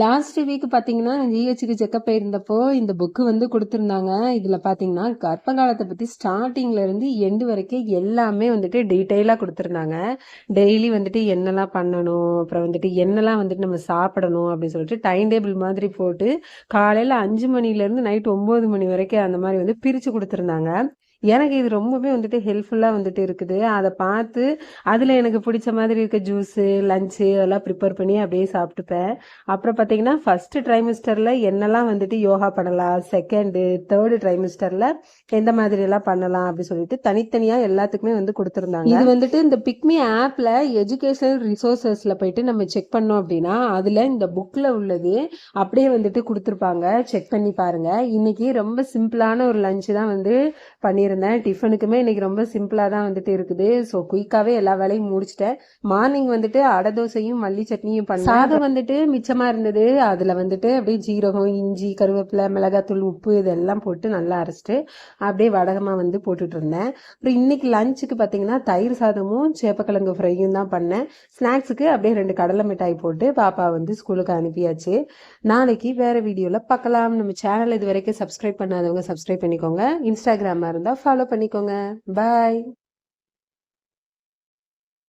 Last week பாத்தீங்கன்னா ஜிஹெச்சுக்கு checkup போயிருந்தப்போ இந்த புக்கு வந்து கொடுத்துருந்தாங்க. இதுல பாத்தீங்கன்னா கர்ப்ப காலத்தை பத்தி ஸ்டார்டிங்ல இருந்து எண்டு வரைக்கும் எல்லாமே வந்துட்டு டீட்டெயிலா கொடுத்துருந்தாங்க. டெய்லி வந்துட்டு என்னெல்லாம் பண்ணணும், அப்புறம் வந்துட்டு என்னெல்லாம் வந்துட்டு நம்ம சாப்பிடணும் அப்படின்னு சொல்லிட்டு டைம் டேபிள் மாதிரி போட்டு காலையில 5 மணில இருந்து நைட் 9 மணி வரைக்கும் அந்த மாதிரி வந்து பிரிச்சு கொடுத்துருந்தாங்க. எனக்கு இது ரொம்பவே வந்துட்டு ஹெல்ப்ஃபுல்லா வந்துட்டு இருக்குது. அதை பார்த்து அதுல எனக்கு பிடிச்ச மாதிரி இருக்க ஜூஸு லஞ்சு அதெல்லாம் ப்ரிப்பேர் பண்ணி அப்படியே சாப்பிட்டுப்பேன். அப்புறம் பார்த்தீங்கன்னா ஃபர்ஸ்ட் ட்ரைமிஸ்டர்ல என்னெல்லாம் வந்துட்டு யோகா பண்ணலாம், செகண்டு தேர்டு ட்ரைமிஸ்டர்ல எந்த மாதிரி எல்லாம் பண்ணலாம் அப்படின்னு சொல்லிட்டு தனித்தனியா எல்லாத்துக்குமே வந்து கொடுத்துருந்தாங்க. இது வந்துட்டு இந்த பிக்மி ஆப்ல எஜுகேஷனல் ரிசோர்சஸ்ல போயிட்டு நம்ம செக் பண்ணோம் அப்படின்னா அதுல இந்த புக்ல உள்ளது அப்படியே வந்துட்டு கொடுத்துருப்பாங்க. செக் பண்ணி பாருங்க. இன்னைக்கு ரொம்ப சிம்பிளான ஒரு லஞ்சு தான் வந்து பண்ணியிருந்தேன். டிஃபனுக்குமே இன்னைக்கு ரொம்ப சிம்பிளா தான் வந்துட்டு இருக்குது. ஸோ குயிக்காவே எல்லா வேலையும் முடிச்சிட்டேன். மார்னிங் வந்துட்டு அடை தோசையும் மல்லி சட்னியும் பண்ணேன். சாதம் வந்துட்டு மிச்சமா இருந்தது. அதுல வந்துட்டு அப்படியே ஜீரகம், இஞ்சி, கருவேப்பிலை, மிளகாத்தூள், உப்பு இதெல்லாம் போட்டு நல்லா அரைச்சிட்டு அப்படியே வடகமா வந்து போட்டுட்டு இருந்தேன். அப்புறம் இன்னைக்கு லஞ்சுக்கு பார்த்தீங்கன்னா தயிர் சாதமும் சேப்பக்கிழங்கு ஃப்ரையும் தான் பண்ணேன். ஸ்நாக்ஸுக்கு அப்படியே 2 கடலை மிட்டாய் போட்டு பாப்பா வந்து ஸ்கூலுக்கு அனுப்பியாச்சு. நாளைக்கு வேற வீடியோல பார்க்கலாம். நம்ம சேனல் இது வரைக்கும் சப்ஸ்கிரைப் பண்ணாதவங்க சப்ஸ்கிரைப் பண்ணிக்கோங்க. இன்ஸ்டாகிராமா இருந்தா ஃபாலோ பண்ணிக்கோங்க. பாய்.